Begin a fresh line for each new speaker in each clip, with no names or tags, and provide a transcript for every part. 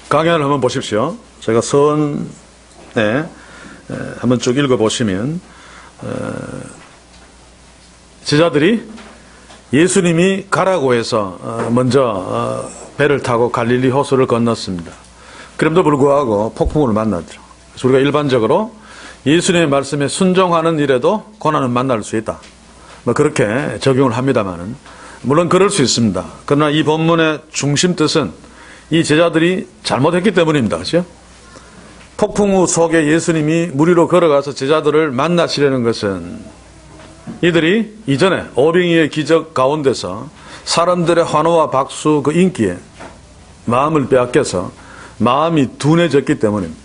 강연을 한번 보십시오. 제가 서원에 한번 쭉 읽어보시면 제자들이 예수님이 가라고 해서 먼저 배를 타고 갈릴리 호수를 건넜습니다. 그럼에도 불구하고 폭풍우를 만나죠. 그래서 우리가 일반적으로 예수님의 말씀에 순종하는 일에도 고난은 만날 수 있다, 뭐 그렇게 적용을 합니다만은, 물론 그럴 수 있습니다. 그러나 이 본문의 중심 뜻은 이 제자들이 잘못했기 때문입니다. 그렇죠? 폭풍우 속에 예수님이 물 위로 걸어가서 제자들을 만나시려는 것은 이들이 이전에 오병이의 기적 가운데서 사람들의 환호와 박수, 그 인기에 마음을 빼앗겨서 마음이 둔해졌기 때문입니다.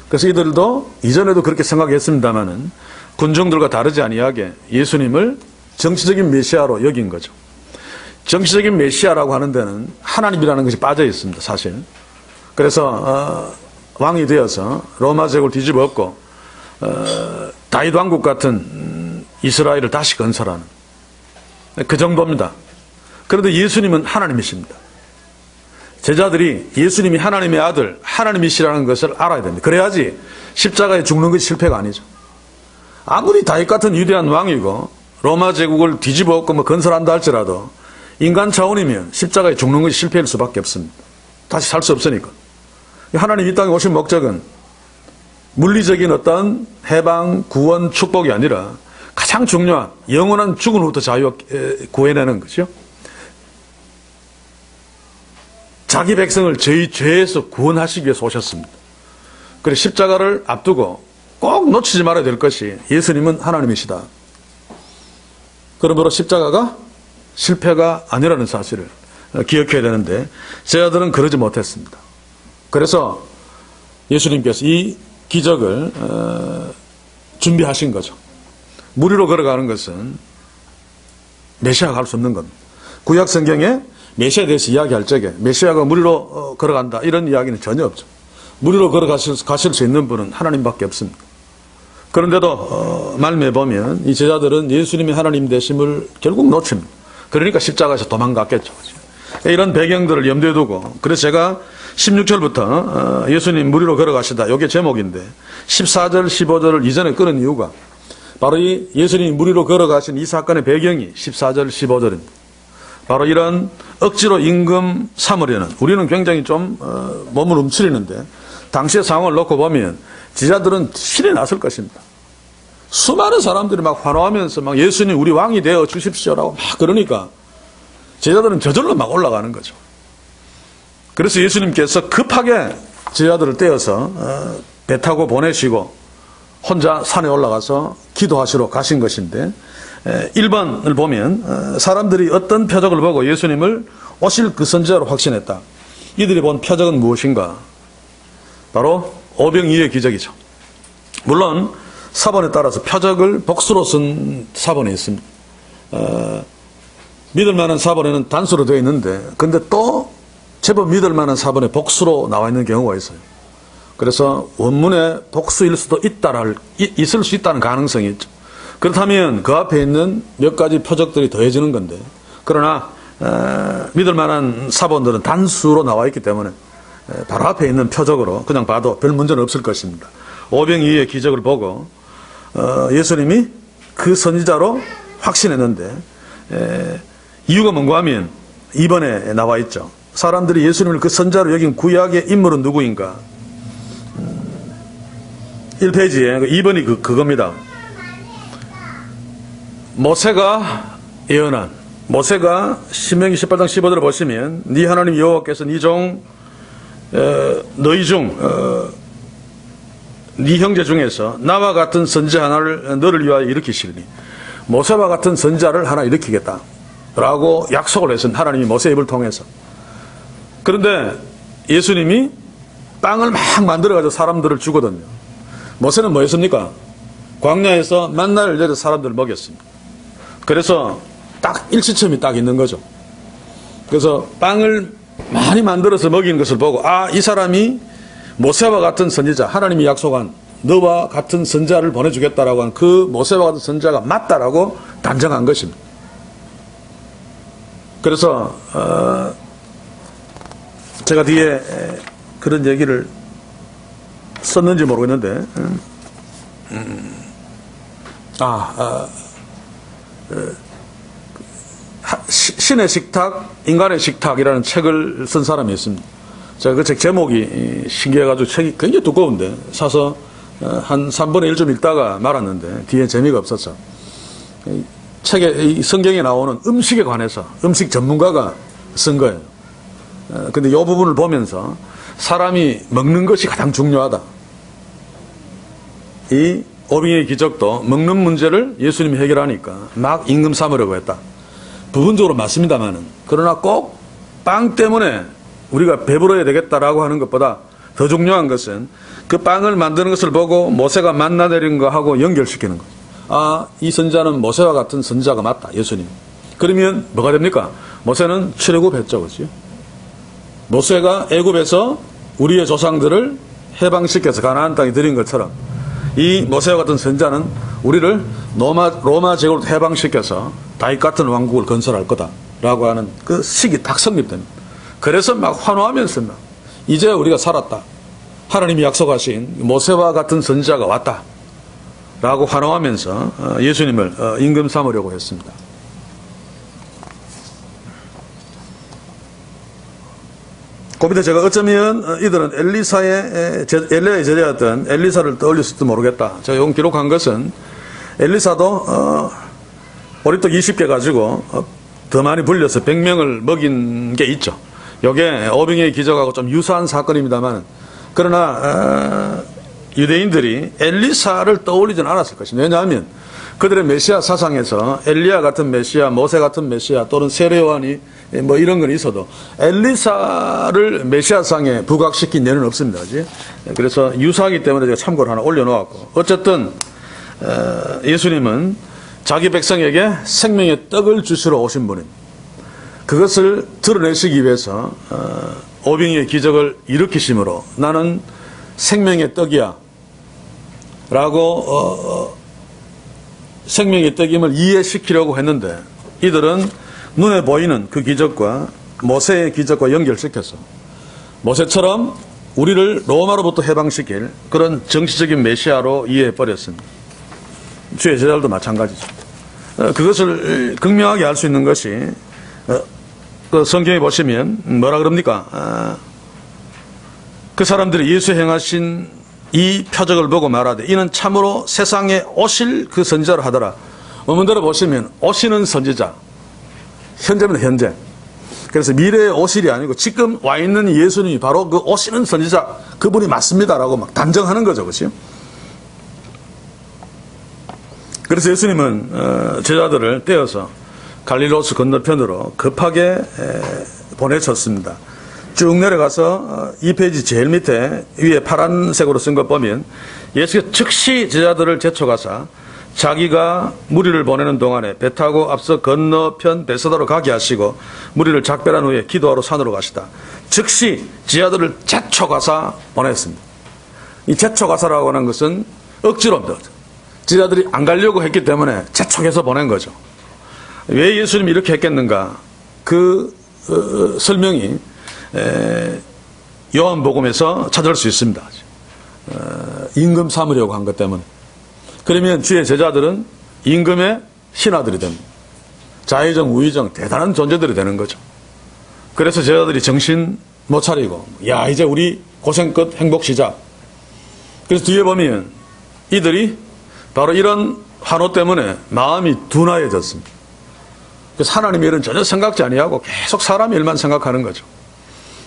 그래서 이들도 이전에도 그렇게 생각했습니다마는 군중들과 다르지 아니하게 예수님을 정치적인 메시아로 여긴 거죠. 정치적인 메시아라고 하는 데는 하나님이라는 것이 빠져 있습니다, 사실. 그래서 왕이 되어서 로마 제국을 뒤집어 엎고 다윗 왕국 같은 이스라엘을 다시 건설하는 그 정도입니다. 그런데 예수님은 하나님이십니다. 제자들이 예수님이 하나님의 아들, 하나님이시라는 것을 알아야 됩니다. 그래야지 십자가에 죽는 것이 실패가 아니죠. 아무리 다윗 같은 위대한 왕이고 로마 제국을 뒤집어 엎고 뭐 건설한다 할지라도 인간 차원이면 십자가에 죽는 것이 실패일 수밖에 없습니다. 다시 살 수 없으니까. 하나님 이 땅에 오신 목적은 물리적인 어떤 해방, 구원, 축복이 아니라 가장 중요한 영원한 죽음으로부터 자유 구해내는 거죠. 자기 백성을 저희 죄에서 구원하시기 위해서 오셨습니다. 그래서 십자가를 앞두고 꼭 놓치지 말아야 될 것이 예수님은 하나님이시다. 그러므로 십자가가 실패가 아니라는 사실을 기억해야 되는데 제자들은 그러지 못했습니다. 그래서 예수님께서 이 기적을 준비하신 거죠. 물 위로 걸어가는 것은 메시아가 할 수 없는 겁니다. 구약 성경에 메시아에 대해서 이야기할 적에 메시아가 물 위로 걸어간다 이런 이야기는 전혀 없죠. 물 위로 걸어가실 수 있는 분은 하나님밖에 없습니다. 그런데도 말미에 보면 이 제자들은 예수님이 하나님 되심을 결국 놓칩니다. 그러니까 십자가에서 도망갔겠죠. 이런 배경들을 염두에 두고, 그래서 제가 16절부터 예수님 물 위로 걸어가시다, 이게 제목인데 14절 15절을 이전에 끊은 이유가 바로 이 예수님이 물 위로 걸어가신 이 사건의 배경이 14절 15절입니다. 바로 이런 억지로 임금 삼으려는, 우리는 굉장히 좀 몸을 움츠리는데 당시의 상황을 놓고 보면 제자들은 신이 났을 것입니다. 수많은 사람들이 막 환호하면서 막 예수님 우리 왕이 되어 주십시오라고 막 그러니까 제자들은 저절로 막 올라가는 거죠. 그래서 예수님께서 급하게 제자들을 떼어서 배 타고 보내시고 혼자 산에 올라가서 기도하시러 가신 것인데, 1번을 보면 사람들이 어떤 표적을 보고 예수님을 오실 그 선지자로 확신했다. 이들이 본 표적은 무엇인가? 바로 오병이의 기적이죠. 물론 사본에 따라서 표적을 복수로 쓴 사본이 있습니다. 믿을 만한 사본에는 단수로 되어 있는데, 근데 또 제법 믿을 만한 사본에 복수로 나와 있는 경우가 있어요. 그래서 원문에 복수일 수도 있을 수 있다는 가능성이 있죠. 그렇다면 그 앞에 있는 몇 가지 표적들이 더해지는 건데, 그러나 믿을 만한 사본들은 단수로 나와 있기 때문에 바로 앞에 있는 표적으로 그냥 봐도 별 문제는 없을 것입니다. 오병이의 기적을 보고 예수님이 그 선지자로 확신했는데, 이유가 뭔가 하면 2번에 나와 있죠. 사람들이 예수님을 그 선지자로 여긴 구약의 인물은 누구인가? 1페이지에 2번이 그겁니다. 모세가 예언한, 모세가 신명기 18장 15절을 보시면 네 하나님 여호와께서 네 종 너희 중 네 형제 중에서 나와 같은 선지자 하나를 너를 위하여 일으키시리니 모세와 같은 선지자를 하나 일으키겠다 라고 약속을 했습니다. 하나님이 모세의 입을 통해서. 그런데 예수님이 빵을 막 만들어가지고 사람들을 주거든요. 모세는 뭐 했습니까? 광야에서 만나를 내려 사람들을 먹였습니다. 그래서 딱 일시점이 딱 있는 거죠. 그래서 빵을 많이 만들어서 먹이는 것을 보고, 이 사람이 모세와 같은 선지자, 하나님이 약속한 너와 같은 선지자를 보내주겠다라고 한 그 모세와 같은 선지자가 맞다라고 단정한 것입니다. 그래서 제가 뒤에 그런 얘기를 썼는지 모르겠는데, 신의 식탁, 인간의 식탁이라는 책을 쓴 사람이 있습니다. 제가 그 책 제목이 신기해가지고 책이 굉장히 두꺼운데 사서 한 3분의 1좀 읽다가 말았는데 뒤에 재미가 없었죠. 책에, 이 성경에 나오는 음식에 관해서 음식 전문가가 쓴 거예요. 근데 이 부분을 보면서 사람이 먹는 것이 가장 중요하다. 이 오병이의 기적도 먹는 문제를 예수님이 해결하니까 막 임금 삼으려고 했다. 부분적으로 맞습니다만은, 그러나 꼭 빵 때문에 우리가 배불러야 되겠다라고 하는 것보다 더 중요한 것은 그 빵을 만드는 것을 보고 모세가 만나내린 거하고 연결시키는 거죠. 아, 이 선지자는 모세와 같은 선지자가 맞다, 예수님. 그러면 뭐가 됩니까? 모세는 출애굽했죠, 그렇죠? 모세가 애굽에서 우리의 조상들을 해방시켜서 가나안 땅에 들인 것처럼 이 모세와 같은 선지자는 우리를 로마 제국으로 해방시켜서 다윗 같은 왕국을 건설할 거다라고 하는 그 식이 딱 성립됩니다. 그래서 막 환호하면서 막 이제 우리가 살았다. 하나님이 약속하신 모세와 같은 선지자가 왔다. 라고 환호하면서 예수님을 임금 삼으려고 했습니다. 그 밑에 제가 어쩌면 이들은 엘리야의 제자였던 엘리사를 떠올렸을지도 모르겠다. 제가 이건 기록한 것은 엘리사도 보리떡 20개 가지고 더 많이 불려서 100명을 먹인 게 있죠. 이게 오병이의 기적하고 좀 유사한 사건입니다만, 그러나 유대인들이 엘리사를 떠올리지는 않았을 것입니다. 왜냐하면 그들의 메시아 사상에서 엘리야 같은 메시아, 모세 같은 메시아 또는 세례 요한이 뭐 이런 건 있어도 엘리사를 메시아상에 부각시킨 예는 없습니다. 그렇지? 그래서 유사하기 때문에 제가 참고를 하나 올려놓았고, 어쨌든 예수님은 자기 백성에게 생명의 떡을 주시러 오신 분입니다. 그것을 드러내시기 위해서 오병이의 기적을 일으키심으로 나는 생명의 떡이야 라고 생명의 떡임을 이해시키려고 했는데, 이들은 눈에 보이는 그 기적과 모세의 기적과 연결시켜서 모세처럼 우리를 로마로부터 해방시킬 그런 정치적인 메시아로 이해해버렸습니다. 주의 제자들도 마찬가지죠. 그것을 극명하게 알 수 있는 것이 그 성경에 보시면 뭐라 그럽니까? 그 사람들이 예수 행하신 이 표적을 보고 말하되 이는 참으로 세상에 오실 그 선지자를 하더라. 원문대로 보시면 오시는 선지자, 현재입니다. 현재. 그래서 미래에 오실이 아니고 지금 와 있는 예수님이 바로 그 오시는 선지자, 그분이 맞습니다라고 막 단정하는 거죠. 그렇죠? 그래서 예수님은 제자들을 떼어서 갈릴리호수 건너편으로 급하게 보내셨습니다. 쭉 내려가서 2페이지 제일 밑에 위에 파란색으로 쓴 것 보면 예수께서 즉시 제자들을 제쳐가사 자기가 무리를 보내는 동안에 배 타고 앞서 건너편 베세다로 가게 하시고 무리를 작별한 후에 기도하러 산으로 가시다. 즉시 제자들을 제쳐가사 보냈습니다. 이 제쳐가사라고 하는 것은 억지로입니다. 제자들이 안 가려고 했기 때문에 재촉해서 보낸 거죠. 왜 예수님이 이렇게 했겠는가? 그 설명이 요한복음에서 찾을 수 있습니다. 임금 삼으려고 한 것 때문에. 그러면 주의 제자들은 임금의 신하들이 됩니다. 자의정, 우의정, 대단한 존재들이 되는 거죠. 그래서 제자들이 정신 못 차리고, 야, 이제 우리 고생 끝 행복 시작. 그래서 뒤에 보면 이들이 바로 이런 환호 때문에 마음이 둔하여졌습니다. 그래서 하나님의 일은 전혀 생각지 아니하고 계속 사람의 일만 생각하는 거죠.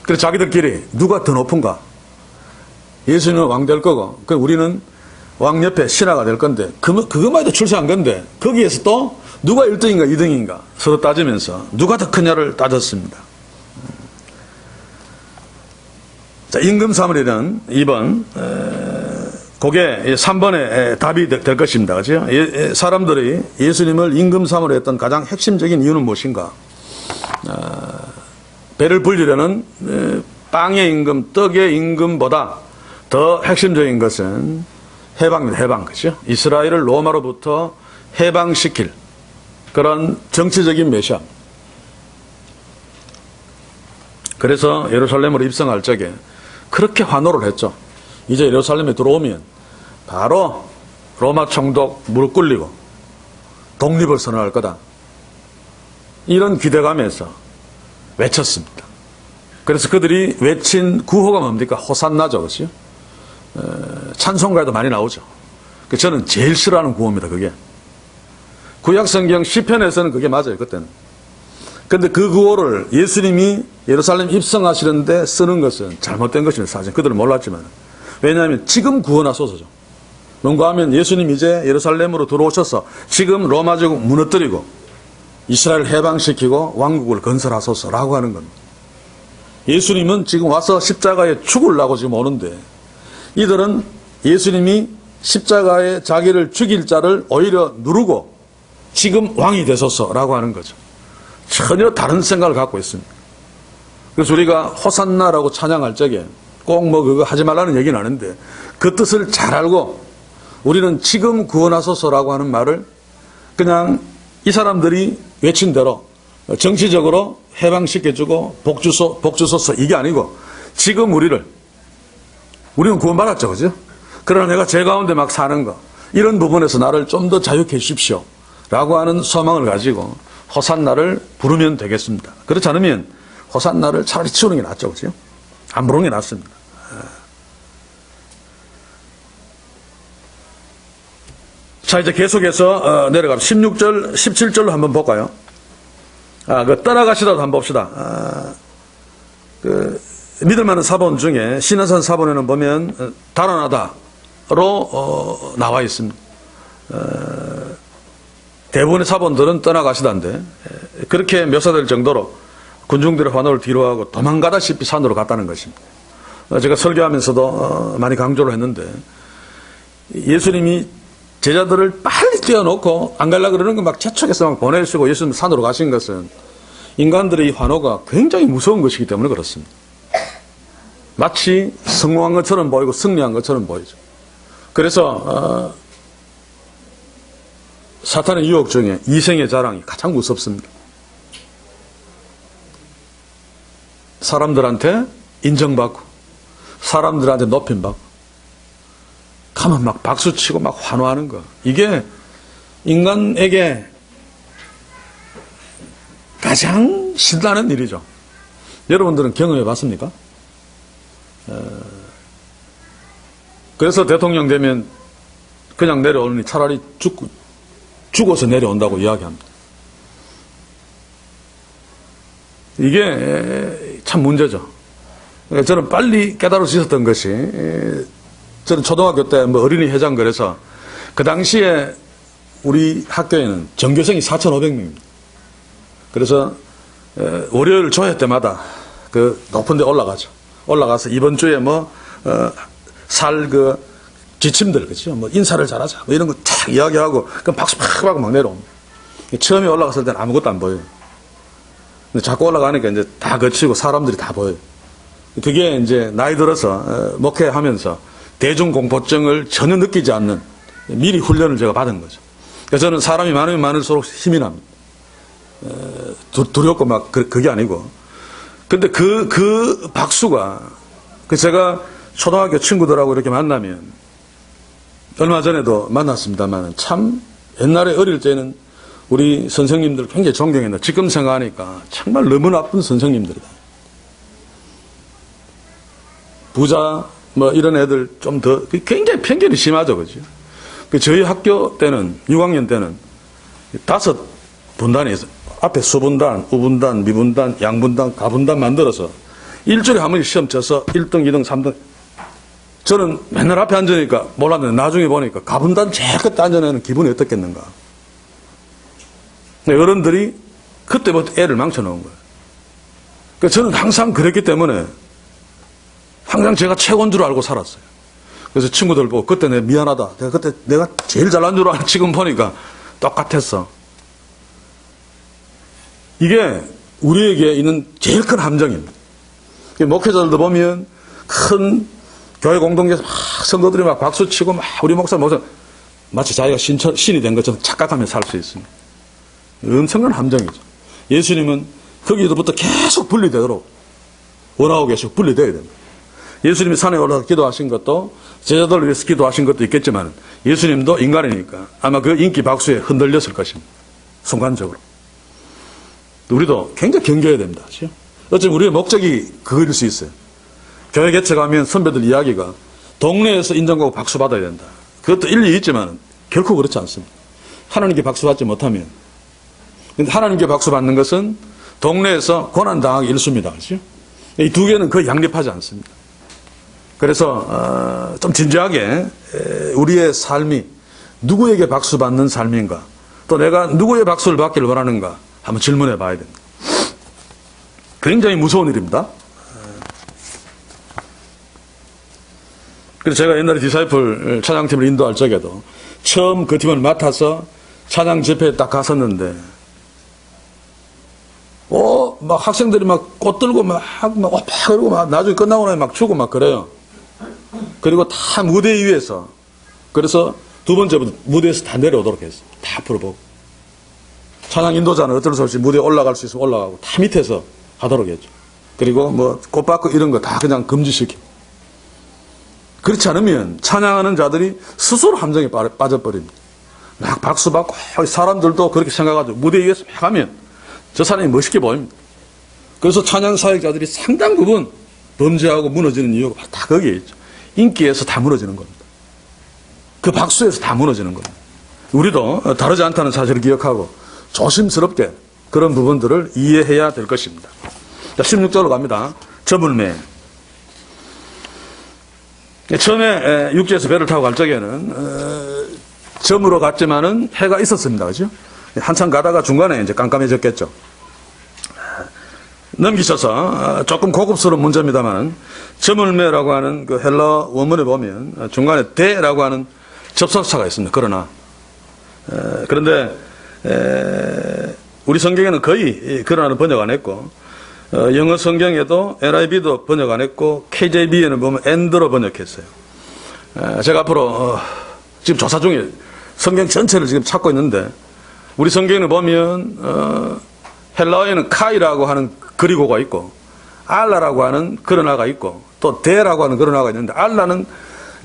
그래서 자기들끼리 누가 더 높은가? 예수님은 왕 될 거고, 우리는 왕 옆에 신하가 될 건데, 그것만 해도 출세한 건데, 거기에서 또 누가 1등인가 2등인가 서로 따지면서 누가 더 크냐를 따졌습니다. 자, 임금 삼으려는 2번, 그게 3번의 답이 될 것입니다. 그죠? 사람들이 예수님을 임금 삼으려 했던 가장 핵심적인 이유는 무엇인가? 배를 불리려는 빵의 임금, 떡의 임금보다 더 핵심적인 것은 해방입니다. 해방. 그죠? 이스라엘을 로마로부터 해방시킬 그런 정치적인 메시아. 그래서 예루살렘으로 입성할 적에 그렇게 환호를 했죠. 이제 예루살렘에 들어오면 바로 로마 총독 무릎 꿇리고 독립을 선언할 거다. 이런 기대감에서 외쳤습니다. 그래서 그들이 외친 구호가 뭡니까? 호산나죠. 그렇죠? 찬송가에도 많이 나오죠. 저는 제일 싫어하는 구호입니다. 그게. 구약성경 시편에서는 그게 맞아요. 그때는. 그런데 그 구호를 예수님이 예루살렘 입성하시는데 쓰는 것은 잘못된 것입니다. 사실 그들은 몰랐지만. 왜냐하면 지금 구원하소서죠. 뭔가 하면 예수님 이제 예루살렘으로 들어오셔서 지금 로마 제국 무너뜨리고 이스라엘 해방시키고 왕국을 건설하소서라고 하는 겁니다. 예수님은 지금 와서 십자가에 죽으려고 지금 오는데 이들은 예수님이 십자가에 자기를 죽일 자를 오히려 누르고 지금 왕이 되소서라고 하는 거죠. 전혀 다른 생각을 갖고 있습니다. 그래서 우리가 호산나라고 찬양할 적에 꼭 뭐 그거 하지 말라는 얘기는 아닌데 그 뜻을 잘 알고 우리는 지금 구원하소서라고 하는 말을 그냥 이 사람들이 외친 대로 정치적으로 해방시켜주고 복주소서 이게 아니고 지금 우리는 구원받았죠. 그죠? 그러나 내가 제 가운데 막 사는 거 이런 부분에서 나를 좀 더 자유케 해주십시오 라고 하는 소망을 가지고 호산나를 부르면 되겠습니다. 그렇지 않으면 호산나를 차라리 치우는 게 낫죠. 그죠? 안 부르는 게 낫습니다. 자, 이제 계속해서 내려가서 16절, 17절로 한번 볼까요? 떠나가시다도 한번 봅시다. 믿을 만한 사본 중에 시내산 사본에는 보면 달아나다로 나와 있습니다. 대부분의 사본들은 떠나가시다인데 그렇게 묘사될 정도로 군중들의 환호를 뒤로하고 도망가다시피 산으로 갔다는 것입니다. 제가 설교하면서도 많이 강조를 했는데 예수님이 제자들을 빨리 떼어놓고 안 가려고 그러는 거 막 재촉해서 막 보내시고 예수님 산으로 가신 것은 인간들의 이 환호가 굉장히 무서운 것이기 때문에 그렇습니다. 마치 성공한 것처럼 보이고 승리한 것처럼 보이죠. 그래서 사탄의 유혹 중에 이생의 자랑이 가장 무섭습니다. 사람들한테 인정받고 사람들한테 높임받고 가면 막 박수치고 막 환호하는 거. 이게 인간에게 가장 신나는 일이죠. 여러분들은 경험해 봤습니까? 그래서 대통령 되면 그냥 내려오느니 차라리 죽어서 내려온다고 이야기합니다. 이게 참 문제죠. 저는 빨리 깨달을 수 있었던 것이 저는 초등학교 때 뭐 어린이 회장 그래서 그 당시에 우리 학교에는 전교생이 4,500명입니다. 그래서 월요일 조회 때마다 그 높은 데 올라가죠. 올라가서 이번 주에 지침들, 그죠? 인사를 잘하자. 이런 거 탁 이야기하고, 그럼 박수 팍 하고 막 내려옵니다. 처음에 올라갔을 때는 아무것도 안 보여요. 근데 자꾸 올라가니까 이제 다 거치고 사람들이 다 보여요. 그게 이제 나이 들어서 목회하면서 대중공포증을 전혀 느끼지 않는 미리 훈련을 제가 받은 거죠. 그래서 저는 사람이 많으면 많을수록 힘이 납니다. 두렵고 막 그게 아니고. 근데 그 박수가, 제가 초등학교 친구들하고 이렇게 만나면, 얼마 전에도 만났습니다만, 참 옛날에 어릴 때는 우리 선생님들 굉장히 존경했는데, 지금 생각하니까 정말 너무 나쁜 선생님들이다. 부자, 이런 애들 좀 더, 굉장히 편견이 심하죠. 그죠? 저희 학교 때는, 6학년 때는 5분단이 있어요. 앞에 수분단, 우분단, 미분단, 양분단, 가분단 만들어서 일주일에 한 번씩 시험 쳐서 1등, 2등, 3등. 저는 맨날 앞에 앉으니까 몰랐는데 나중에 보니까 가분단 제일 끝에 앉은 애는 기분이 어떻겠는가. 어른들이 그때부터 애를 망쳐놓은 거예요. 그러니까 저는 항상 그랬기 때문에 항상 제가 최고인 줄 알고 살았어요. 그래서 친구들 보고 그때 내가 미안하다. 그때 내가 제일 잘난 줄 알고 지금 보니까 똑같았어. 이게 우리에게 있는 제일 큰 함정입니다. 목회자들도 보면 큰 교회 공동체에서 막 성도들이 막 박수치고 막 우리 목사 마치 자기가 신이 된 것처럼 착각하며 살 수 있습니다. 엄청난 함정이죠. 예수님은 거기로부터 계속 분리되도록 원하고 계시고 분리되어야 됩니다. 예수님이 산에 올라서 기도하신 것도 제자들을 위해서 기도하신 것도 있겠지만 예수님도 인간이니까 아마 그 인기 박수에 흔들렸을 것입니다. 순간적으로. 우리도 굉장히 경계해야 됩니다. 그렇죠? 어쩌면 우리의 목적이 그거일 수 있어요. 교회 개척하면 선배들 이야기가 동네에서 인정받고 박수 받아야 된다. 그것도 일리 있지만 결코 그렇지 않습니다. 하나님께 박수 받지 못하면. 근데 하나님께 박수 받는 것은 동네에서 고난당하기 일쑤입니다. 그렇죠? 이 두 개는 거의 양립하지 않습니다. 그래서 좀 진지하게 우리의 삶이 누구에게 박수 받는 삶인가, 또 내가 누구의 박수를 받기를 원하는가 한번 질문해 봐야 됩니다. 굉장히 무서운 일입니다. 그래서 제가 옛날에 디사이플 찬양팀을 인도할 적에도 처음 그 팀을 맡아서 찬양 집회에 딱 갔었는데 막 학생들이 막 꽃 들고 그러고 막 나중에 끝나고 나면 막 추고 막 그래요. 그리고 다 무대 위에서, 그래서 두 번째부터 무대에서 다 내려오도록 했어요. 다 풀어보고. 찬양 인도자는 어쩔 수 없이 무대에 올라갈 수 있으면 올라가고 다 밑에서 하도록 했죠. 그리고 뭐 꽃받고 이런 거 다 그냥 금지시키고. 그렇지 않으면 찬양하는 자들이 스스로 함정에 빠져버립니다. 막 박수 받고 사람들도 그렇게 생각하죠. 무대 위에서 막 하면 저 사람이 멋있게 보입니다. 그래서 찬양 사역자들이 상당 부분 범죄하고 무너지는 이유가 다 거기에 있죠. 인기에서 다 무너지는 겁니다. 그 박수에서 다 무너지는 겁니다. 우리도 다르지 않다는 사실을 기억하고 조심스럽게 그런 부분들을 이해해야 될 것입니다. 자, 16절로 갑니다. 저물매. 처음에 육지에서 배를 타고 갈 적에는 저물어 갔지만은 해가 있었습니다. 그죠? 한참 가다가 중간에 이제 깜깜해졌겠죠. 넘기셔서 조금 고급스러운 문제입니다만 저물매라고 하는 그 헬라 원문에 보면 중간에 대라고 하는 접속사가 있습니다. 그런데 우리 성경에는 거의 그러나는 번역 안 했고 영어 성경에도 NIV도 번역 안 했고 KJV에는 보면 and로 번역했어요. 제가 앞으로 지금 조사 중에 성경 전체를 지금 찾고 있는데 우리 성경을 보면 헬라어에는 카이라고 하는 그리고가 있고 알라라고 하는 그러나가 있고 또 데라고 하는 그러나가 있는데 알라는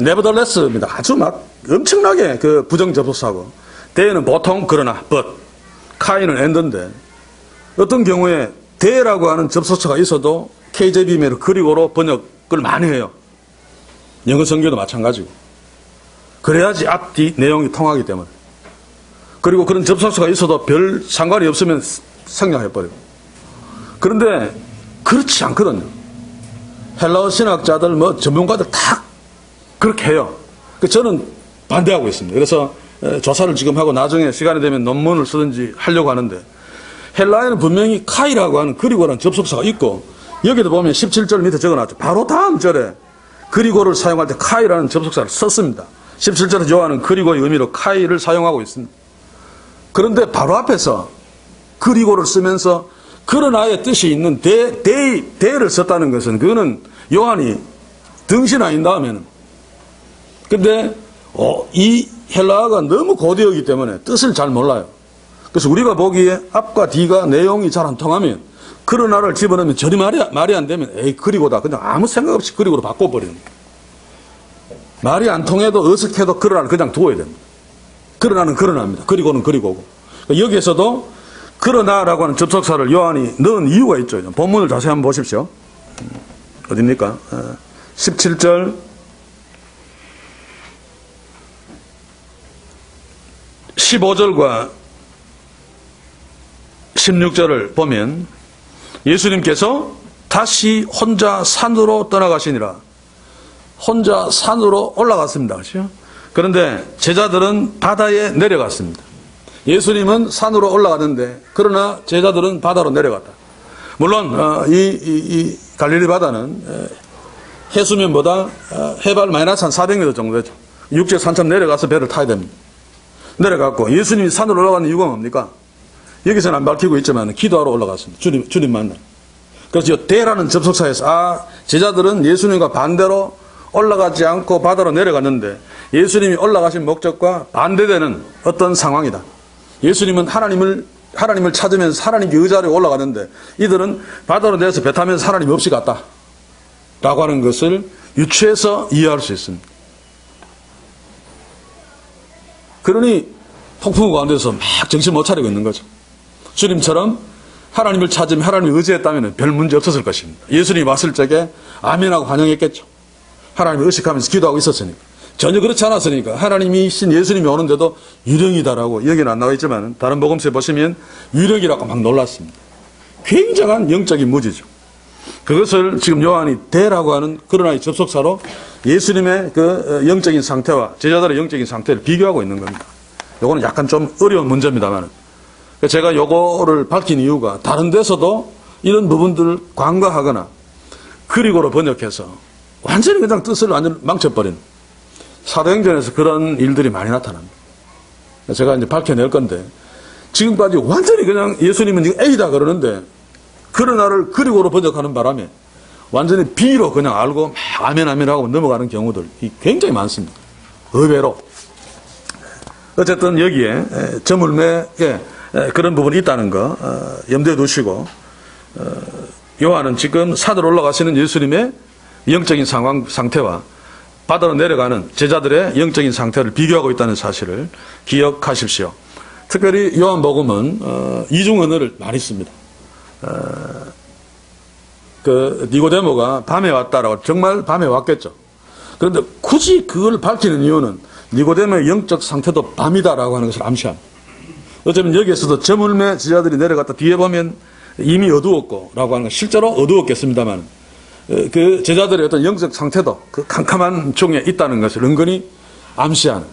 nevertheless입니다. 아주 막 엄청나게 그 부정접속사고 데는 보통 그러나 but 카이는 and인데 어떤 경우에 데라고 하는 접속사가 있어도 KJV면 그리고로 번역을 많이 해요. 영어 성경도 마찬가지고 그래야지 앞뒤 내용이 통하기 때문에. 그리고 그런 접속사가 있어도 별 상관이 없으면 생략해버려요. 그런데 그렇지 않거든요. 헬라어 신학자들 뭐 전문가들 다 그렇게 해요. 저는 반대하고 있습니다. 그래서 조사를 지금 하고 나중에 시간이 되면 논문을 쓰든지 하려고 하는데 헬라어에는 분명히 카이라고 하는 그리고라는 접속사가 있고 여기도 보면 17절 밑에 적어놨죠. 바로 다음 절에 그리고를 사용할 때 카이라는 접속사를 썼습니다. 17절에 요한은 그리고의 의미로 카이를 사용하고 있습니다. 그런데 바로 앞에서 그리고를 쓰면서 그러나의 뜻이 있는 대를 썼다는 것은 그거는 요한이 등신 아닌 다음에는 근데 이 헬라어가 너무 고대어이기 때문에 뜻을 잘 몰라요. 그래서 우리가 보기에 앞과 뒤가 내용이 잘 안 통하면 그러나를 집어넣으면 절이 말이 안 되면 그리고다 그냥 아무 생각 없이 그리고로 바꿔버리는 거예요. 말이 안 통해도 어색해도 그러나를 그냥 두어야 됩니다. 그러나는 그러나입니다. 그리고는 그리고고. 여기에서도 그러나라고 하는 접속사를 요한이 넣은 이유가 있죠. 본문을 자세히 한번 보십시오. 어딥니까? 17절 15절과 16절을 보면 예수님께서 다시 혼자 산으로 떠나가시니라. 혼자 산으로 올라갔습니다. 그렇죠? 그런데 제자들은 바다에 내려갔습니다. 예수님은 산으로 올라갔는데 그러나 제자들은 바다로 내려갔다. 물론 이 갈릴리 바다는 해수면보다 해발 마이너스 한 400m 정도 되죠. 육지에서 한참 내려가서 배를 타야 됩니다. 내려갔고 예수님이 산으로 올라가는 이유가 뭡니까? 여기서는 안 밝히고 있지만 기도하러 올라갔습니다. 주님 만나. 그래서 이 대라는 접속사에서 제자들은 예수님과 반대로 올라가지 않고 바다로 내려갔는데 예수님이 올라가신 목적과 반대되는 어떤 상황이다. 예수님은 하나님을 찾으면서 하나님께 의자로 올라가는데 이들은 바다로 내려서 배 타면서 하나님 없이 갔다. 라고 하는 것을 유추해서 이해할 수 있습니다. 그러니 폭풍 가운데서 막 정신 못 차리고 있는 거죠. 주님처럼 하나님을 찾으며 하나님을 의지했다면 별 문제 없었을 것입니다. 예수님이 왔을 적에 아멘하고 환영했겠죠. 하나님을 의식하면서 기도하고 있었으니까. 전혀 그렇지 않았으니까 하나님이신 예수님이 오는데도 유령이다라고 여기는 안 나와 있지만 다른 복음서에 보시면 유령이라고 막 놀랐습니다. 굉장한 영적인 무지죠. 그것을 지금 요한이 대라고 하는 그런 하나의 접속사로 예수님의 그 영적인 상태와 제자들의 영적인 상태를 비교하고 있는 겁니다. 요거는 약간 좀 어려운 문제입니다만 제가 요거를 밝힌 이유가 다른 데서도 이런 부분들을 간과하거나 그리고로 번역해서 완전히 그냥 뜻을 완전 망쳐버린 사도행전에서 그런 일들이 많이 나타납니다. 제가 이제 밝혀낼 건데 지금까지 완전히 그냥 예수님은 A다 그러는데 그러나를 그리고로 번역하는 바람에 완전히 B로 그냥 알고 막 아멘 아멘 하고 넘어가는 경우들이 굉장히 많습니다. 의외로. 어쨌든 여기에 저물매에 그런 부분이 있다는 거 염두에 두시고 요한은 지금 산으로 올라가시는 예수님의 영적인 상태와 바다로 내려가는 제자들의 영적인 상태를 비교하고 있다는 사실을 기억하십시오. 특별히 요한복음은 이중 언어를 많이 씁니다. 그 니고데모가 밤에 왔다라고 정말 밤에 왔겠죠. 그런데 굳이 그걸 밝히는 이유는 니고데모의 영적 상태도 밤이다라고 하는 것을 암시합니다. 어쩌면 여기에서도 저물매 제자들이 내려갔다 뒤에 보면 이미 어두웠고 라고 하는 건 실제로 어두웠겠습니다만 그 제자들의 어떤 영적 상태도 그 캄캄한 중에 있다는 것을 은근히 암시하는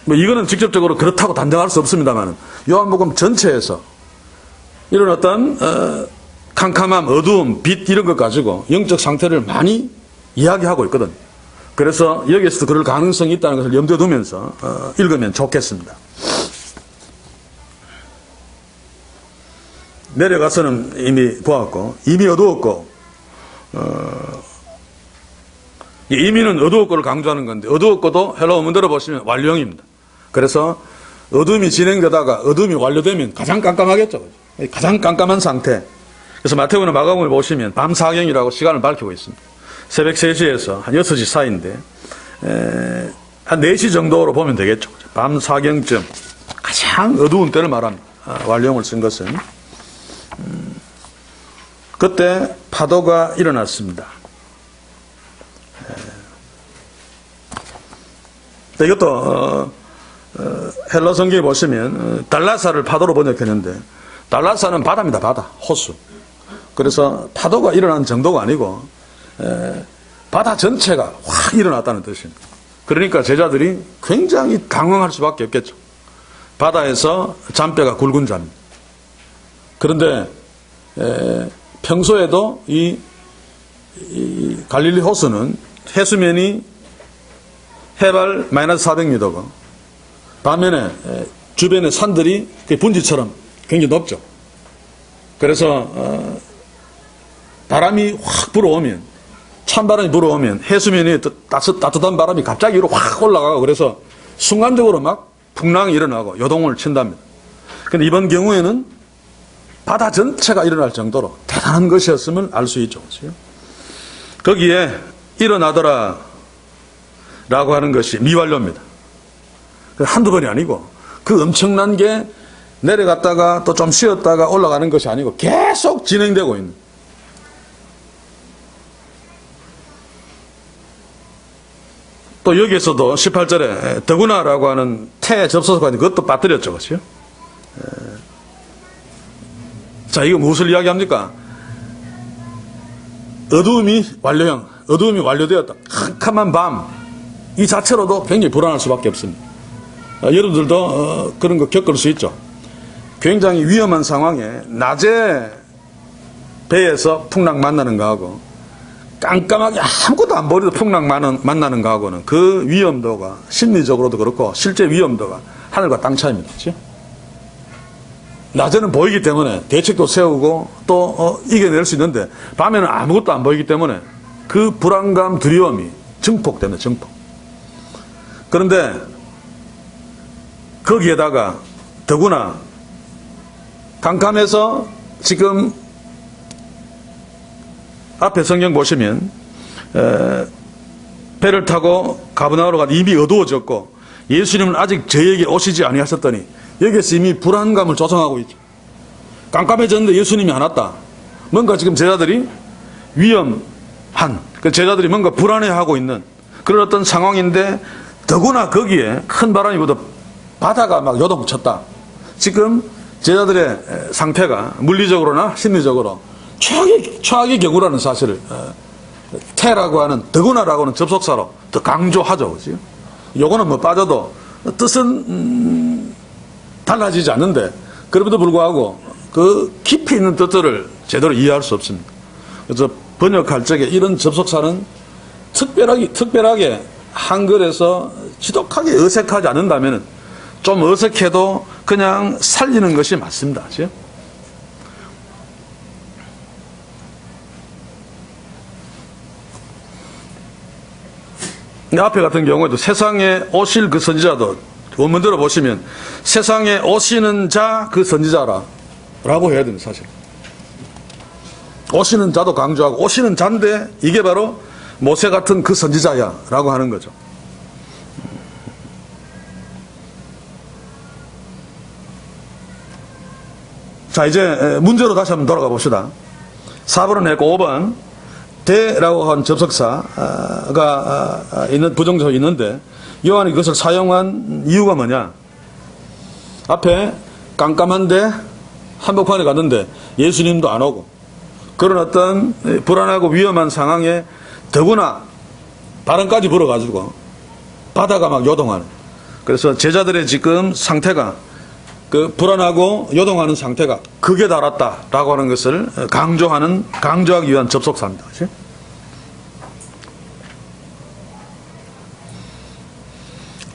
뭐 이거는 직접적으로 그렇다고 단정할 수 없습니다만 요한복음 전체에서 이런 어떤 캄캄함, 어두움, 빛 이런 것 가지고 영적 상태를 많이 이야기하고 있거든. 그래서 여기에서도 그럴 가능성이 있다는 것을 염두에 두면서 읽으면 좋겠습니다. 내려가서는 이미 보았고 이미 어두웠고 이미는 어두웠고를 강조하는 건데 어두웠고도 헬라 원문대로 보시면 완료형입니다. 그래서 어둠이 진행되다가 어둠이 완료되면 가장 깜깜하겠죠. 가장 깜깜한 상태. 그래서 마태복음이나 마가복음을 보시면 밤 사경이라고 시간을 밝히고 있습니다. 새벽 3시에서 한 6시 사이인데 한 4시 정도로 보면 되겠죠. 밤 사경쯤 가장 어두운 때를 말합니다. 완료형을 쓴 것은 그때 파도가 일어났습니다. 이것도 헬라 성경에 보시면 달라사를 파도로 번역했는데 달라사는 바다입니다. 바다, 호수. 그래서 파도가 일어난 정도가 아니고 바다 전체가 확 일어났다는 뜻입니다. 그러니까 제자들이 굉장히 당황할 수밖에 없겠죠. 바다에서 잔뼈가 굵은 자입니다. 그런데 평소에도 이 갈릴리 호수는 해수면이 해발 마이너스 400m고 반면에 주변의 산들이 분지처럼 굉장히 높죠. 그래서 바람이 확 불어오면 찬바람이 불어오면 해수면이 따뜻한 바람이 갑자기 위로 확 올라가고 그래서 순간적으로 막 풍랑이 일어나고 요동을 친답니다. 그런데 이번 경우에는 바다 전체가 일어날 정도로 대단한 것이었음을 알 수 있죠. 그렇죠? 거기에 일어나더라 라고 하는 것이 미완료입니다. 한두 번이 아니고 그 엄청난 게 내려갔다가 또 좀 쉬었다가 올라가는 것이 아니고 계속 진행되고 있는. 또 여기에서도 18절에 더구나라고 하는 태 접속사가 있는데 그것도 빠뜨렸죠. 그렇죠? 자, 이거 무엇을 이야기합니까? 어두움이 완료형, 어두움이 완료되었다. 캄캄한 밤, 이 자체로도 굉장히 불안할 수밖에 없습니다. 여러분들도 그런 거 겪을 수 있죠. 굉장히 위험한 상황에 낮에 배에서 풍랑 만나는 거하고 깜깜하게 아무것도 안 보이도 풍랑 만나는 거하고는 그 위험도가 심리적으로도 그렇고 실제 위험도가 하늘과 땅 차이입니다. 그렇죠? 낮에는 보이기 때문에 대책도 세우고 또 이겨낼 수 있는데 밤에는 아무것도 안 보이기 때문에 그 불안감, 두려움이 증폭됩니다. 증폭. 그런데 거기에다가 더구나 깜깜해서 지금 앞에 성경 보시면 배를 타고 가버나움으로 가도 이미 어두워졌고 예수님은 아직 저에게 오시지 아니하셨더니 여기에서 이미 불안감을 조성하고 있죠. 깜깜해졌는데 예수님이 안 왔다. 뭔가 지금 제자들이 위험한, 그 제자들이 뭔가 불안해하고 있는 그런 어떤 상황인데 더구나 거기에 큰 바람이 불어 바다가 막 요동쳤다. 지금 제자들의 상태가 물리적으로나 심리적으로 최악의 경우라는 사실을 태라고 하는 더구나라고 하는 접속사로 더 강조하죠. 그죠? 요거는 뭐 빠져도 뜻은 달라지지 않는데 그럼에도 불구하고 그 깊이 있는 뜻들을 제대로 이해할 수 없습니다. 그래서 번역할 적에 이런 접속사는 특별하게 한글에서 지독하게 어색하지 않는다면 좀 어색해도 그냥 살리는 것이 맞습니다. 그렇죠? 앞에 같은 경우에도 세상에 오실 그 선지자도 원문대로 보시면 세상에 오시는 자 그 선지자라고 해야 됩니다. 사실 오시는 자도 강조하고 오시는 자인데 이게 바로 모세 같은 그 선지자야 라고 하는 거죠. 자, 이제 문제로 다시 한번 돌아가 봅시다. 4번은 했고 5번 대라고 한 접속사가 있는 부정적이 있는데 요한이 그것을 사용한 이유가 뭐냐? 앞에 깜깜한데 한복판에 갔는데 예수님도 안 오고 그런 어떤 불안하고 위험한 상황에 더구나 바람까지 불어가지고 바다가 막 요동하는, 그래서 제자들의 지금 상태가 그 불안하고 요동하는 상태가 극에 달았다라고 하는 것을 강조하기 위한 접속사입니다. 그렇지?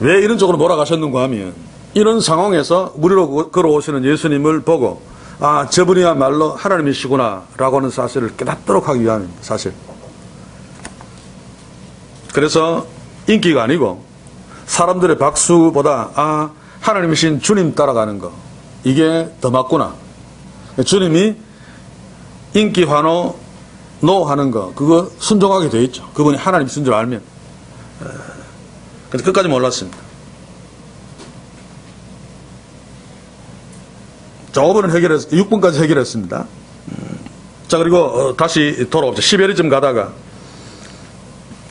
왜 이런 쪽으로 몰아가셨는가 하면 이런 상황에서 무리로 걸어오시는 예수님을 보고 아, 저분이야말로 하나님이시구나 라고 하는 사실을 깨닫도록 하기 위함입니다. 사실. 그래서 인기가 아니고 사람들의 박수보다 아, 하나님이신 주님 따라가는 거, 이게 더 맞구나. 주님이 인기 환호 노 하는 거, 그거 순종하게 돼 있죠. 그분이 하나님이신 줄 알면. 근데 끝까지 몰랐습니다. 자, 5번은 6번까지 해결했습니다. 자, 그리고 다시 돌아오죠. 11회쯤 가다가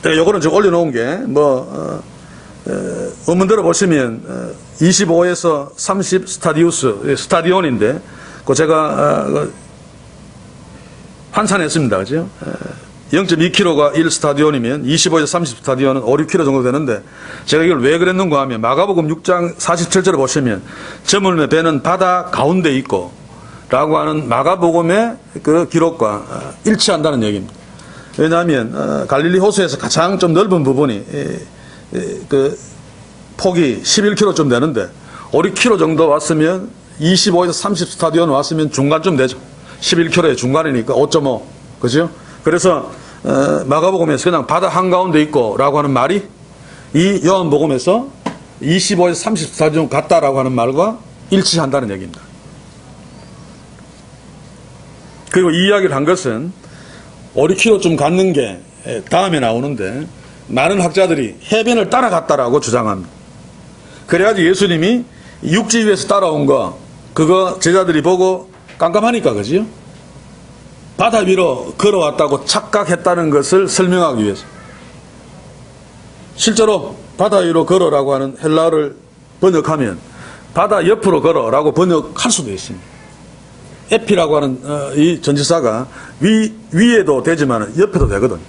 요거는 지금 올려놓은 게 원문대로 보시면 25에서 30 스타디온인데 그 제가 환산했습니다. 그죠? 0.2km가 1스타디온이면 25에서 30 스타디온은 5, 6km 정도 되는데 제가 이걸 왜 그랬는가 하면 마가복음 6장 47절에 보시면 저물매 배는 바다 가운데 있고 라고 하는 마가복음의 그 기록과 일치한다는 얘기입니다. 왜냐하면 갈릴리 호수에서 가장 좀 넓은 부분이 그 폭이 11km쯤 되는데 5, 6km 정도 왔으면 25에서 30 스타디온 왔으면 중간쯤 되죠. 11km의 중간이니까 5.5. 그죠? 그래서 마가복음에서 그냥 바다 한가운데 있고 라고 하는 말이 이 요한복음에서 25에서 30 스타디온 같다라고 하는 말과 일치한다는 얘기입니다. 그리고 이 이야기를 한 것은 5, 6km쯤 갔는 게 다음에 나오는데 많은 학자들이 해변을 따라갔다라고 주장합니다. 그래야지 예수님이 육지 위에서 따라온 거 그거 제자들이 보고 깜깜하니까 그지요? 바다 위로 걸어왔다고 착각했다는 것을 설명하기 위해서. 실제로 바다 위로 걸어라고 하는 헬라어를 번역하면 바다 옆으로 걸어라고 번역할 수도 있습니다. 에피라고 하는 이 전치사가 위에도 되지만 옆에도 되거든요.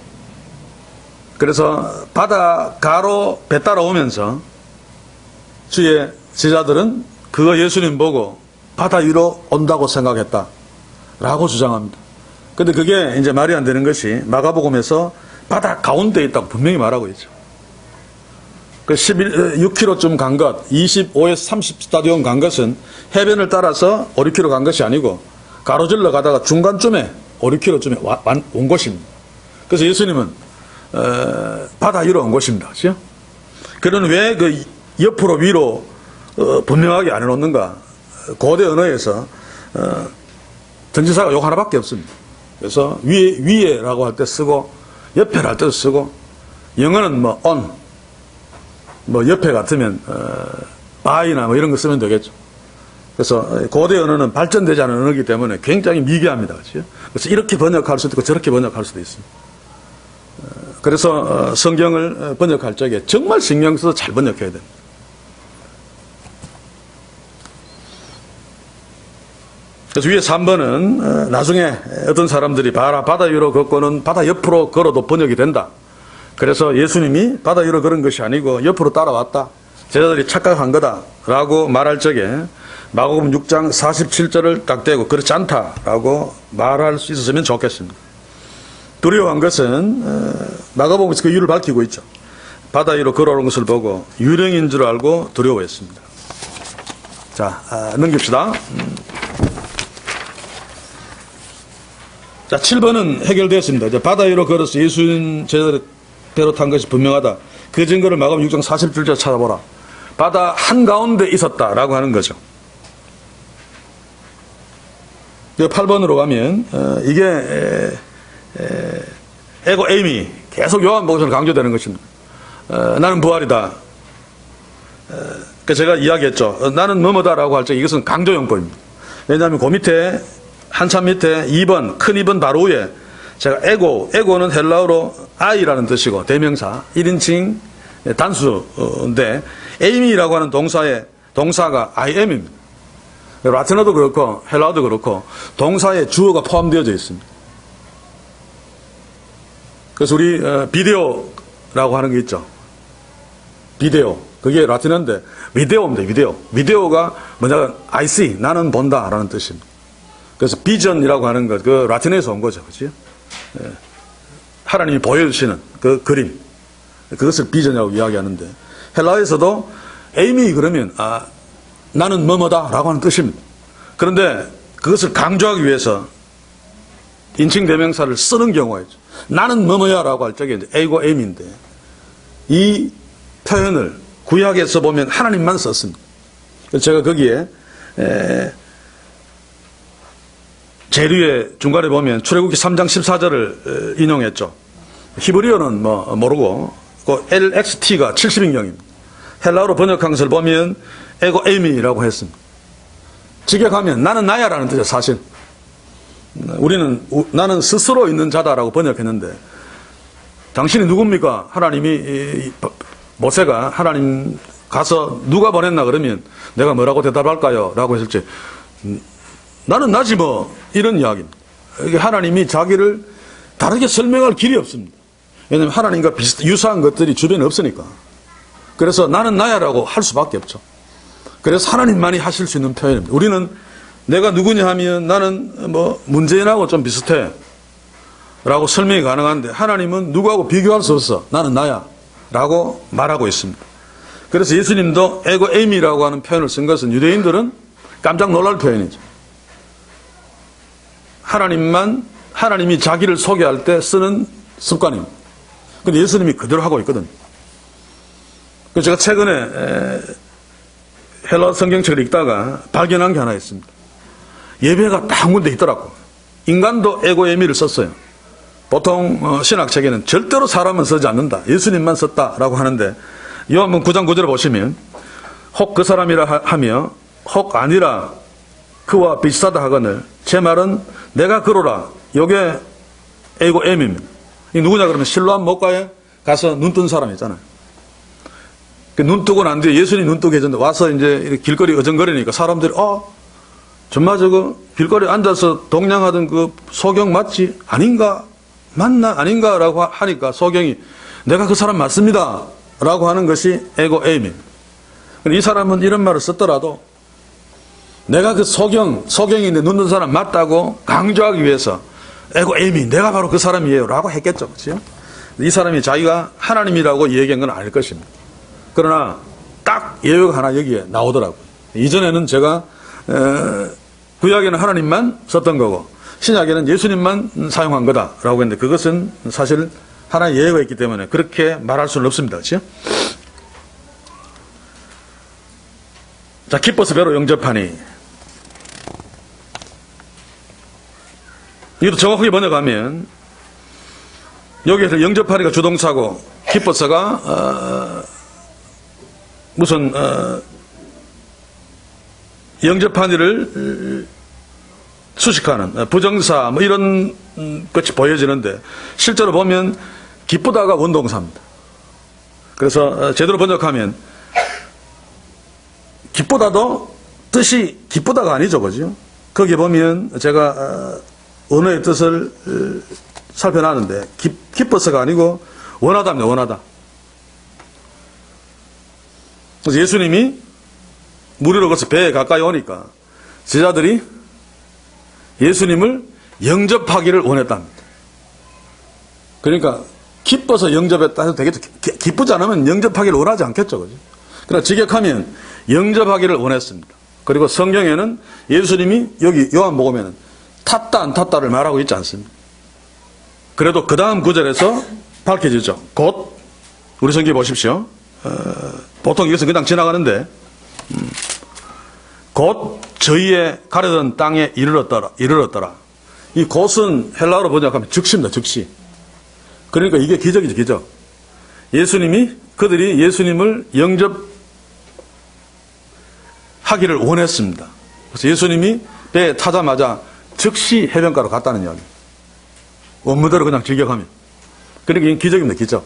그래서 바다가로 배 따라오면서 주의 제자들은 그거 예수님 보고 바다 위로 온다고 생각했다라고 주장합니다. 근데 그게 이제 말이 안 되는 것이 마가복음에서 바다 가운데 있다고 분명히 말하고 있죠. 그 6km쯤 간 것, 25에서 30 스타디온 간 것은 해변을 따라서 5, 6km 간 것이 아니고 가로질러 가다가 중간쯤에 5, 6km쯤에 온 것입니다. 그래서 예수님은 바다 위로 온 것입니다. 그렇죠? 그는 왜 그 옆으로 위로 분명하게 안 해놓는가? 고대 언어에서 전치사가 요 하나밖에 없습니다. 그래서 위에라고 할 때 쓰고 옆에를 할 때도 쓰고, 영어는 뭐 on, 뭐 옆에 같으면 by나 뭐 이런 거 쓰면 되겠죠. 그래서 고대 언어는 발전되지 않은 언어이기 때문에 굉장히 미개합니다. 그렇죠? 그래서 이렇게 번역할 수도 있고 저렇게 번역할 수도 있습니다. 그래서 성경을 번역할 적에 정말 신경 써서 잘 번역해야 됩니다. 그래서 위에 3번은 나중에 어떤 사람들이 봐라, 바다 위로 걷고는 바다 옆으로 걸어도 번역이 된다. 그래서 예수님이 바다 위로 걸은 것이 아니고 옆으로 따라왔다. 제자들이 착각한 거다라고 말할 적에 마가복음 6장 47절을 딱 대고 그렇지 않다라고 말할 수 있었으면 좋겠습니다. 두려워한 것은 마가복음에서 그 이유를 밝히고 있죠. 바다 위로 걸어오는 것을 보고 유령인 줄 알고 두려워했습니다. 자, 넘깁시다. 자, 7번은 해결되었습니다. 이제 바다 위로 걸어서 예수님 제자들의 배로 탄 것이 분명하다. 그 증거를 마가복음 6장 47절 찾아보라. 바다 한가운데 있었다라고 하는 거죠. 8번으로 가면 이게 에고 에이미, 계속 요한복음에서 강조되는 것입니다. 나는 부활이다. 제가 이야기했죠. 나는 뭐뭐다라고 할 때 이것은 강조용법입니다. 왜냐하면 그 밑에 한참 밑에 2번, 큰 2번 바로 위에 제가 에고는 헬라어로 I라는 뜻이고 대명사 1인칭 단수인데 에이미라고 하는 동사가 I am입니다. 라틴어도 그렇고 헬라어도 그렇고 동사에 주어가 포함되어져 있습니다. 그래서 우리 비데오라고 하는 게 있죠. 비데오. 그게 라틴어인데 비데오입니다. 비데오가 뭐냐, I see, 나는 본다라는 뜻입니다. 그래서 비전이라고 하는 것, 그 라틴어에서 온 거죠. 그렇죠? 하나님이 보여주시는 그 그림. 그것을 비전이라고 이야기하는데 헬라어에서도 에이미 그러면 나는 뭐뭐다라고 하는 뜻입니다. 그런데 그것을 강조하기 위해서 인칭 대명사를 쓰는 경우가 있죠. 나는 뭐뭐야라고 할 적에 에이고 에임인데 이 표현을 구약에서 보면 하나님만 썼습니다. 그래서 제가 거기에 재류의 중간에 보면 출애굽기 3장 14절을 인용했죠. 히브리어는 모르고 그 LXT가 70인경입니다. 헬라어로 번역한 것을 보면 에고 에이미라고 했습니다. 직역하면 나는 나야라는 뜻이에요. 사실 우리는 나는 스스로 있는 자다라고 번역했는데 당신이 누굽니까? 하나님이 모세가 하나님 가서 누가 보냈나 그러면 내가 뭐라고 대답할까요? 라고 했을 때 나는 나지 뭐 이런 이야기입니다. 하나님이 자기를 다르게 설명할 길이 없습니다. 왜냐하면 하나님과 유사한 것들이 주변에 없으니까. 그래서 나는 나야라고 할 수밖에 없죠. 그래서 하나님만이 하실 수 있는 표현입니다. 우리는 내가 누구냐 하면 나는 뭐 문재인하고 좀 비슷해 라고 설명이 가능한데 하나님은 누구하고 비교할 수 없어. 나는 나야 라고 말하고 있습니다. 그래서 예수님도 에고 에이미라고 하는 표현을 쓴 것은 유대인들은 깜짝 놀랄 표현이죠. 하나님이 자기를 소개할 때 쓰는 습관입니다. 근데 예수님이 그대로 하고 있거든요. 그래서 제가 최근에 헬라 성경책을 읽다가 발견한 게 하나 있습니다. 예배가 딱 한 군데 있더라고. 인간도 에고 에미를 썼어요. 보통 신학책에는 절대로 사람은 쓰지 않는다. 예수님만 썼다라고 하는데 요한복음 9장 9절에 보시면 혹 그 사람이라 하며 혹 아니라 그와 비슷하다 하거늘 제 말은 내가 그로라. 요게 에고 에미입니다. 이 누구냐 그러면 실로암 목가에 가서 눈 뜬 사람 있잖아요. 눈 뜨고 난 뒤에 예수님 눈 뜨고 계셨는데 와서 이제 길거리 어정거리니까 사람들이 정말 저거 길거리에 앉아서 동냥하던 그 소경 맞지? 아닌가? 맞나? 아닌가? 라고 하니까 소경이 내가 그 사람 맞습니다. 라고 하는 것이 에고 에임입니다. 이 사람은 이런 말을 썼더라도 내가 그 소경인데 눈 뜬 사람 맞다고 강조하기 위해서 에고 에임이 내가 바로 그 사람이에요. 라고 했겠죠. 그렇죠? 이 사람이 자기가 하나님이라고 얘기한 건 아닐 것입니다. 그러나 딱 예외가 하나 여기에 나오더라고요. 이전에는 제가 구약에는 하나님만 썼던 거고 신약에는 예수님만 사용한 거다라고 했는데 그것은 사실 하나의 예외가 있기 때문에 그렇게 말할 수는 없습니다. 그렇죠? 자, 기뻐서 배로 영접하니 이것도 정확하게 번역하면 여기에서 영접하리가 주동사고 기뻐서가 무슨 영접한 일을 수식하는 부정사 뭐 이런 것이 보여지는데 실제로 보면 기쁘다가 원동사입니다. 그래서 제대로 번역하면 기쁘다도 뜻이 기쁘다가 아니죠, 그죠? 거기 보면 제가 언어의 뜻을 살펴나는데 기뻐서가 아니고 원하다입니다. 원하다. 그래서 예수님이 무리로 걸어서 배에 가까이 오니까 제자들이 예수님을 영접하기를 원했답니다. 그러니까 기뻐서 영접했다 해도 되겠죠. 기쁘지 않으면 영접하기를 원하지 않겠죠, 그죠? 그러나 직역하면 영접하기를 원했습니다. 그리고 성경에는 예수님이 여기 요한복음에는 탔다 안 탔다를 말하고 있지 않습니다. 그래도 그 다음 구절에서 밝혀지죠. 곧 우리 성경 보십시오. 보통 이것은 그냥 지나가는데 곧 저희의 가려던 땅에 이르렀더라. 이 곧은 헬라어로 번역하면 즉시입니다. 즉시. 그러니까 이게 기적이죠. 기적. 그들이 예수님을 영접하기를 원했습니다. 그래서 예수님이 배에 타자마자 즉시 해변가로 갔다는 이야기. 원문대로 그냥 직역하면. 그러니까 이게 기적입니다. 기적.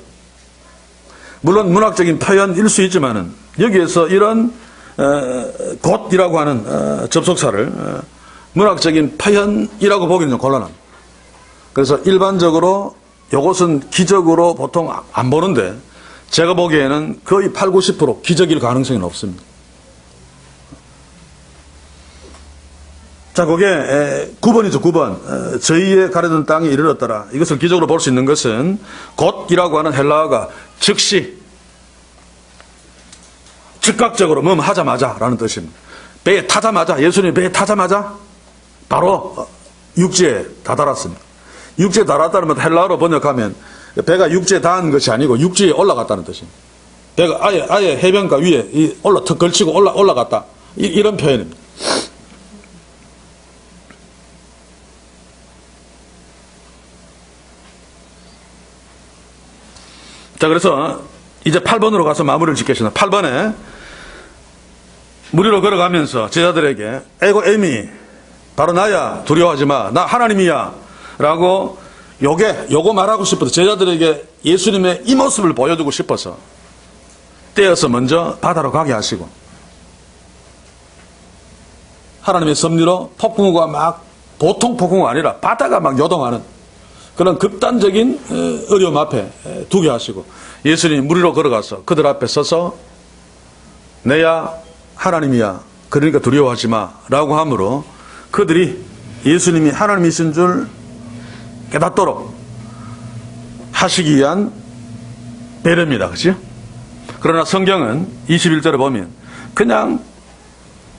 물론 문학적인 표현일 수 있지만은 여기에서 이런 곧이라고 하는 접속사를 문학적인 표현이라고 보기는 좀 곤란합니다. 그래서 일반적으로 이것은 기적으로 보통 안 보는데 제가 보기에는 거의 8, 90% 기적일 가능성이 높습니다. 자, 그게 9번이죠. 9번. 저희의 가려던 땅에 이르렀더라. 이것을 기적으로 볼 수 있는 것은 곧이라고 하는 헬라어가 즉시 즉각적으로 뭐 하자마자 라는 뜻입니다. 배에 타자마자, 예수님이 배에 타자마자 바로 육지에 다다랐습니다. 육지에 다다랐다는 건 헬라어로 번역하면 배가 육지에 닿은 것이 아니고 육지에 올라갔다는 뜻입니다. 배가 아예 해변가 위에 턱 걸치고 올라갔다. 이런 표현입니다. 자, 그래서 이제 8번으로 가서 마무리를 짓겠습니다. 8번에 무리로 걸어가면서 제자들에게 에고 에미 바로 나야 두려워하지 마 나 하나님이야 라고 요거 말하고 싶어서 제자들에게 예수님의 이 모습을 보여주고 싶어서 떼어서 먼저 바다로 가게 하시고 하나님의 섭리로 폭풍우가 막 보통 폭풍우가 아니라 바다가 막 요동하는 그런 극단적인 어려움 앞에 두게 하시고 예수님이 무리로 걸어가서 그들 앞에 서서 내야 하나님이야 그러니까 두려워하지 마 라고 하므로 그들이 예수님이 하나님이신 줄 깨닫도록 하시기 위한 배려입니다. 그렇죠? 그러나 성경은 21절에 보면 그냥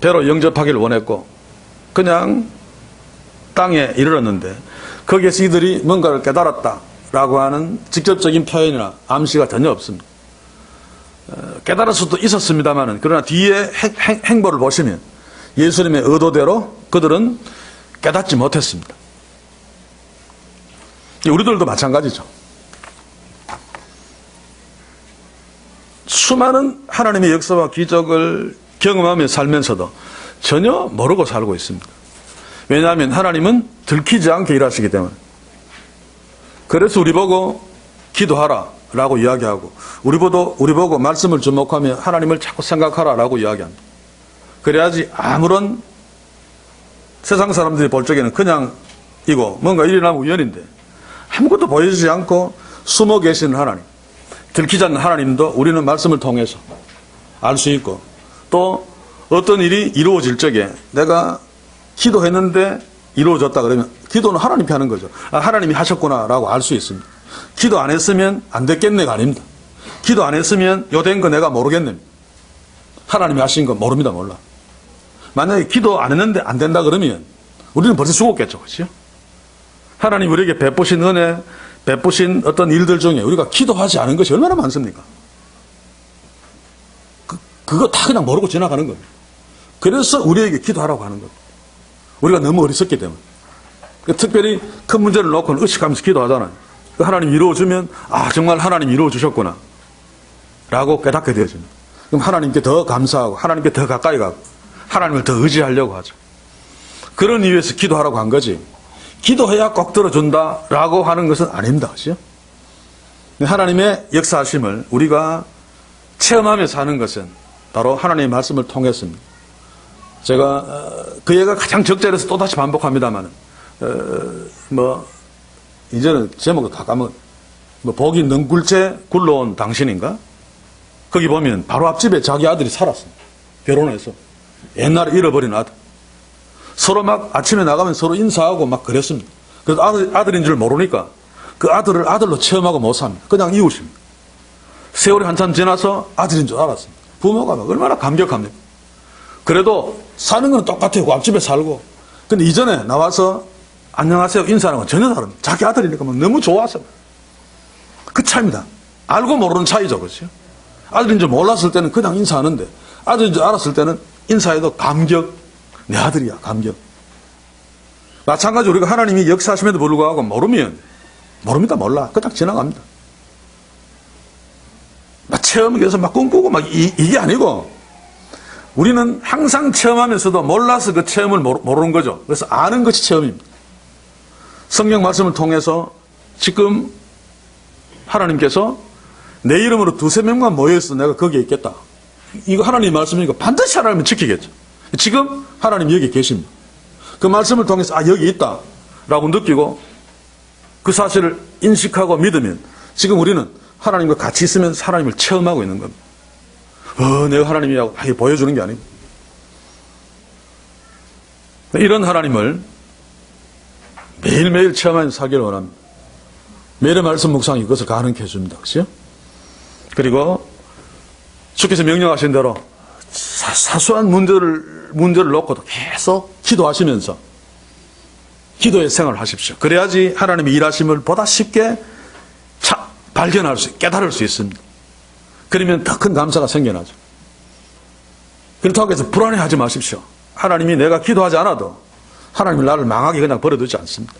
배로 영접하기를 원했고 그냥 땅에 이르렀는데 거기에서 이들이 뭔가를 깨달았다라고 하는 직접적인 표현이나 암시가 전혀 없습니다. 깨달을 수도 있었습니다만 그러나 뒤에 행보를 보시면 예수님의 의도대로 그들은 깨닫지 못했습니다. 우리들도 마찬가지죠. 수많은 하나님의 역사와 기적을 경험하며 살면서도 전혀 모르고 살고 있습니다. 왜냐하면 하나님은 들키지 않게 일하시기 때문에. 그래서 우리 보고 기도하라 라고 이야기하고 우리 보고 말씀을 주목하며 하나님을 자꾸 생각하라 라고 이야기합니다. 그래야지 아무런 세상 사람들이 볼 적에는 그냥 이거 뭔가 일어나면 우연인데 아무것도 보여주지 않고 숨어 계시는 하나님, 들키지 않는 하나님도 우리는 말씀을 통해서 알 수 있고 또 어떤 일이 이루어질 적에 내가 기도했는데 이루어졌다 그러면 기도는 하나님이 하는 거죠. 아, 하나님이 하셨구나 라고 알 수 있습니다. 기도 안 했으면 안 됐겠네가 아닙니다. 기도 안 했으면 요 된 거 내가 모르겠네. 하나님이 하신 거 모릅니다. 몰라. 만약에 기도 안 했는데 안 된다 그러면 우리는 벌써 죽었겠죠. 그렇죠? 하나님 우리에게 베푸신 은혜, 베푸신 어떤 일들 중에 우리가 기도하지 않은 것이 얼마나 많습니까? 그거 다 그냥 모르고 지나가는 거예요. 그래서 우리에게 기도하라고 하는 거예요. 우리가 너무 어리석기 때문에. 특별히 큰 문제를 놓고는 의식하면서 기도하잖아요. 하나님 이루어주면 정말 하나님 이루어주셨구나 라고 깨닫게 되어집니다. 그럼 하나님께 더 감사하고 하나님께 더 가까이 가고 하나님을 더 의지하려고 하죠. 그런 이유에서 기도하라고 한 거지, 기도해야 꼭 들어준다라고 하는 것은 아닙니다. 그렇죠? 하나님의 역사하심을 우리가 체험하면서 하는 것은 바로 하나님의 말씀을 통했습니다. 제가 그 얘가 가장 적절해서 또다시 반복합니다만 이제는 제목을 다 까먹은 복이 능굴째 굴러온 당신인가? 거기 보면 바로 앞집에 자기 아들이 살았습니다. 결혼해서 옛날에 잃어버린 아들. 서로 막 아침에 나가면 서로 인사하고 막 그랬습니다. 그래서 아들인 줄 모르니까 그 아들을 아들로 체험하고 못 삽니다. 그냥 이웃입니다. 세월이 한참 지나서 아들인 줄 알았습니다. 부모가 막 얼마나 감격합니까? 그래도 사는 건 똑같아요. 그 앞집에 살고. 근데 이전에 나와서 안녕하세요 인사하는 건 전혀 다릅니다. 자기 아들이니까 막 너무 좋아서. 그 차이입니다. 알고 모르는 차이죠. 그렇죠? 아들인 줄 몰랐을 때는 그냥 인사하는데 아들인 줄 알았을 때는 인사해도 감격. 내 아들이야. 감격. 마찬가지로 우리가 하나님이 역사하심에도 불구하고 모르면 모릅니다. 몰라. 그냥 지나갑니다. 막 체험해서 막 꿈꾸고 막 이게 아니고 우리는 항상 체험하면서도 몰라서 그 체험을 모르는 거죠. 그래서 아는 것이 체험입니다. 성경 말씀을 통해서 지금 하나님께서 내 이름으로 2-3명만 모여있어 내가 거기에 있겠다. 이거 하나님의 말씀이니까 반드시 하나님은 지키겠죠. 지금 하나님 여기 계십니다. 그 말씀을 통해서 여기 있다 라고 느끼고 그 사실을 인식하고 믿으면 지금 우리는 하나님과 같이 있으면서 하나님을 체험하고 있는 겁니다. 내가 하나님이라고 보여주는 게 아니고 이런 하나님을 매일매일 체험하면서 살기를 원합니다. 매일의 말씀 묵상이 그것을 가능케 해줍니다. 그렇죠? 그리고 주께서 명령하신 대로 사소한 문제를 놓고도 계속 기도하시면서 기도의 생활을 하십시오. 그래야지 하나님의 일하심을 보다 쉽게 발견할 수, 깨달을 수 있습니다. 그러면 더 큰 감사가 생겨나죠. 그렇다고 해서 불안해하지 마십시오. 하나님이 내가 기도하지 않아도 하나님이 나를 망하게 그냥 버려두지 않습니다.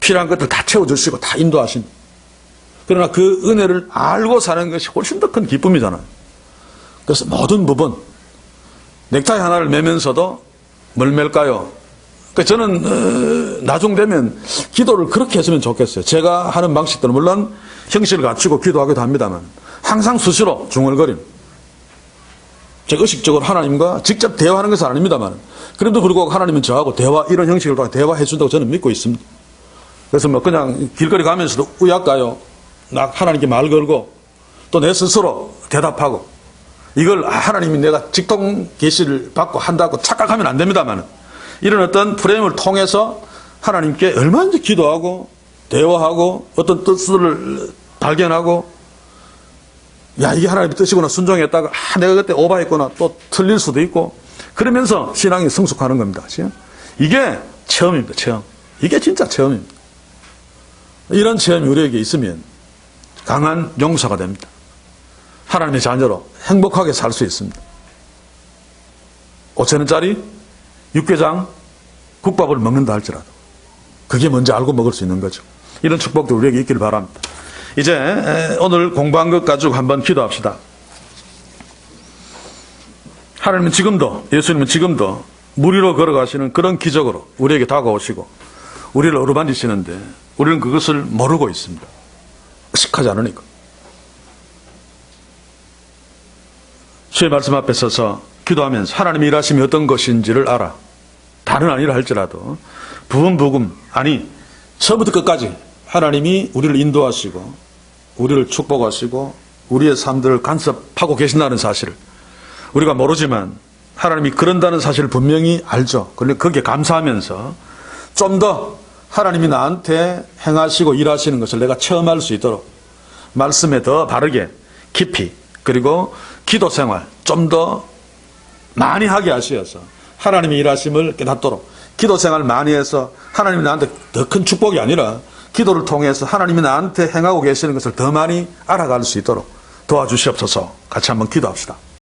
필요한 것들 다 채워주시고 다 인도하십니다. 그러나 그 은혜를 알고 사는 것이 훨씬 더 큰 기쁨이잖아요. 그래서 모든 부분 넥타이 하나를 매면서도 뭘 맬까요? 그러니까 저는 나중 되면 기도를 그렇게 했으면 좋겠어요. 제가 하는 방식들은 물론 형식을 갖추고 기도하기도 합니다만 항상 수시로 중얼거림. 제가 의식적으로 하나님과 직접 대화하는 것은 아닙니다만 그래도 불구하고 하나님은 저하고 이런 형식을 통해 대화해 준다고 저는 믿고 있습니다. 그래서 그냥 길거리 가면서도 우약가요. 하나님께 말 걸고 또 내 스스로 대답하고 이걸 하나님이 내가 직통 계시를 받고 한다고 착각하면 안 됩니다만 이런 어떤 프레임을 통해서 하나님께 얼마든지 기도하고 대화하고 어떤 뜻을 발견하고 이게 하나님의 뜻이구나 순종했다가 내가 그때 오바했구나 또 틀릴 수도 있고 그러면서 신앙이 성숙하는 겁니다. 이게 체험입니다. 체험. 이게 진짜 체험입니다. 이런 체험이 우리에게 있으면 강한 용사가 됩니다. 하나님의 자녀로 행복하게 살 수 있습니다. 5,000원짜리 육개장 국밥을 먹는다 할지라도 그게 뭔지 알고 먹을 수 있는 거죠. 이런 축복도 우리에게 있기를 바랍니다. 이제 오늘 공부한 것 가지고 한번 기도합시다. 하나님은 지금도 예수님은 지금도 물 위로 걸어가시는 그런 기적으로 우리에게 다가오시고 우리를 어루만지시는데 우리는 그것을 모르고 있습니다. 의식하지 않으니까. 주의 말씀 앞에 서서 기도하면서 하나님의 일하심이 어떤 것인지를 알아. 다는 아니라 할지라도 부분 아니 처음부터 끝까지 하나님이 우리를 인도하시고 우리를 축복하시고 우리의 삶들을 간섭하고 계신다는 사실을 우리가 모르지만 하나님이 그런다는 사실을 분명히 알죠. 그런데 거기에 감사하면서 좀 더 하나님이 나한테 행하시고 일하시는 것을 내가 체험할 수 있도록 말씀에 더 바르게 깊이 그리고 기도 생활 좀 더 많이 하게 하시어서 하나님의 일하심을 깨닫도록 기도 생활 많이 해서 하나님이 나한테 더 큰 축복이 아니라 기도를 통해서 하나님이 나한테 행하고 계시는 것을 더 많이 알아갈 수 있도록 도와주시옵소서. 같이 한번 기도합시다.